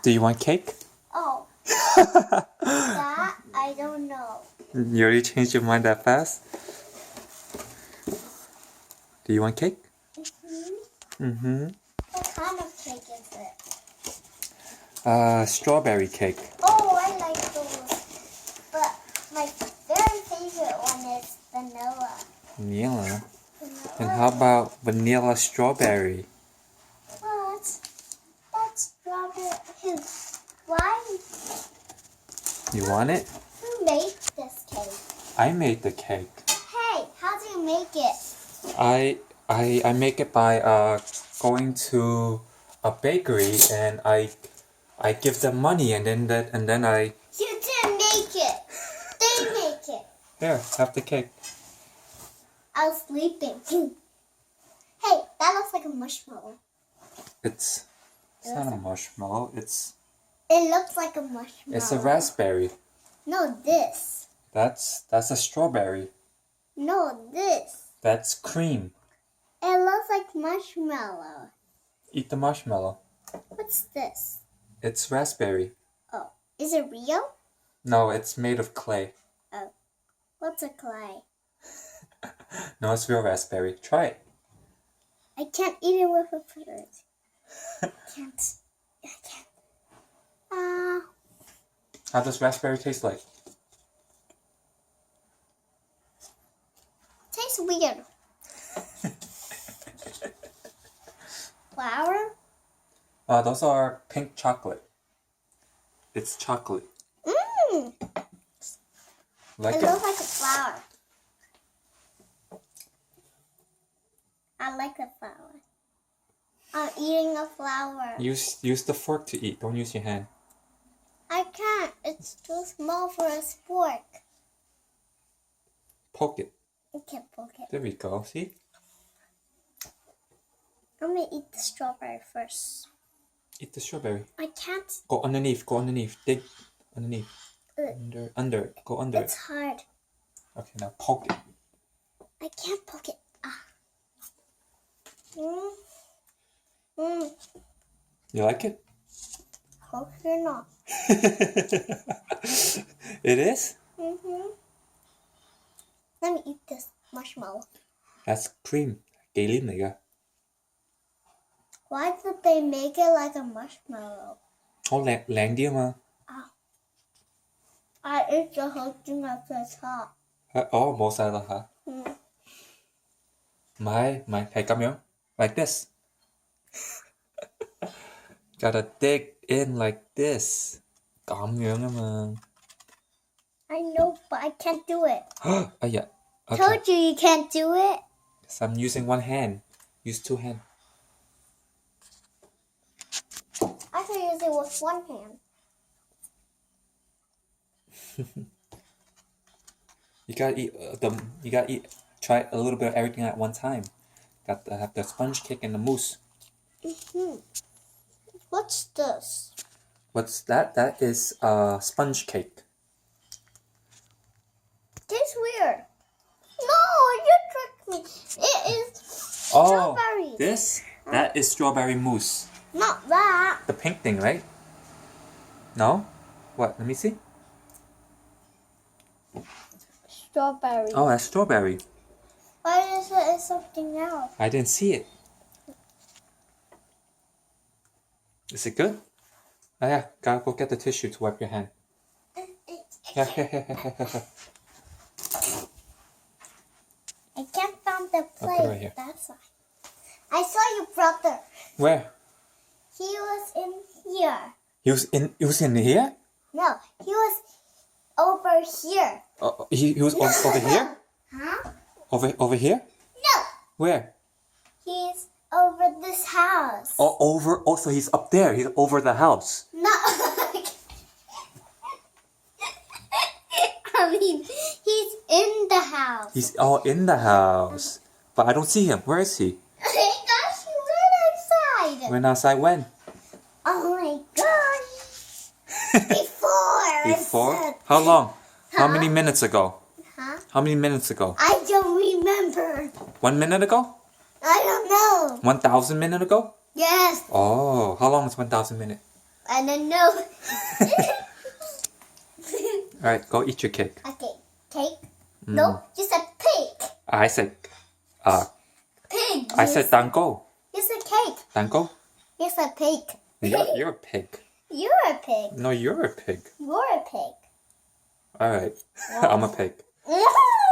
Do you want cake? Oh. That, I don't know. You already changed your mind that fast? Do you want cake? Mm-hmm. What kind of cake is it? Strawberry cake. Oh, I like those. But my very favorite one is vanilla. Vanilla. And how about vanilla strawberry? What? That's strawberry. Why? You want it? Who made this cake? I made the cake. Hey, how do you make it? I make it by going to a bakery and I give them money and then I You didn't make it. They make it. here, have the cake. I was sleeping. Hey, that looks like a marshmallow. It's not a marshmallow. It's It looks like a marshmallow. a raspberry. No, this. That's a strawberry. No, this. That's cream. It looks like marshmallow. Eat the marshmallow. What's this? It's raspberry. Oh, is it real? No, it's made of clay. Oh, what's a clay? No, it's real raspberry. Try it. I can't eat it with a fruit. I can't. How does raspberry taste like? Tastes weird. Flour? Those are pink chocolate. It's chocolate. Mmm. Like It it? looks like a flower. I like the flower. I'm eating a flower. Use the fork to eat. Don't use your hand. I can't. It's too small for a fork. Poke it. I can't poke it. There we go. See? I'm gonna eat the strawberry first. Eat the strawberry. I can't. Go underneath. Go underneath. Dig underneath. Ugh. Under it. Go under It's it. hard. Okay, now poke it. I can't poke it. Ah. Mm. Mm. You like it? Hope you're not. It is? Let me eat this marshmallow. That's cream. Kỳ lắm này kìa. Why did they make it like a marshmallow? Lẹn đi mà. I ate the whole thing at the top.冇晒啦hả? Mày phải cầm nhớ. Like this. Gotta dig in like this. Cầm nhớ mà. I know, but I can't do it. Yeah. Okay. Told you can't do it. So I'm using one hand. Use two hands. I can use it with one hand. You gotta eat You gotta eat. Try a little bit of everything at one time. Got to have the sponge cake and the mousse. What's this? What's that? That is sponge cake. Tastes weird. No, you tricked me. It is strawberry. This? That is strawberry mousse. Not that. The pink thing, right? No? What? Let me see. Strawberry. Oh, that's strawberry. Why is it something else? I didn't see it. Is it good? Oh yeah, gotta go get the tissue to wipe your hand. I can't find the plate. right here. That's why. I saw your brother. Where? He was in here. He was in here? No, he was over here. He was over here? Huh? Over here? No, Where? he's over this house. So he's up there. He's over the house. No. I mean, he's in the house. He's in the house. But I don't see him. Where is he? Hey gosh, he went outside. Went outside when? Oh my gosh. Before. Before? How long? How many minutes ago? Huh? How many minutes ago? I don't remember. 1 minute ago? I don't know. 1,000 minutes ago? Yes. Oh, how long is 1,000 minutes? And then no. Alright, go eat your cake. Okay, cake? No, you said pig. I said, Pig. I said dango. You said cake. Dango? You said pig. You're a pig. You're a pig. No, you're a pig. You're a pig. Alright, I'm a pig.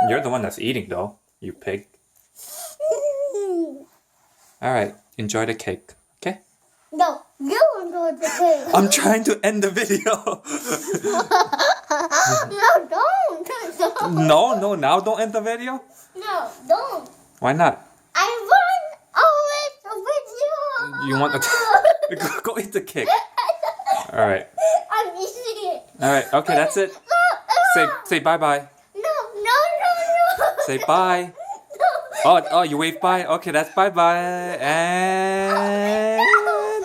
You're the one that's eating though, you pig. Alright, enjoy the cake, okay? No, you enjoy the pig. I'm trying to end the video. No, don't. No, now don't end the video? No, don't. Why not? I want always with you. You want to go eat the cake. Alright. I'm eating it. Alright, okay, that's it. Say bye-bye. No. Say bye. No. Oh, you wave bye? Okay, that's bye-bye. And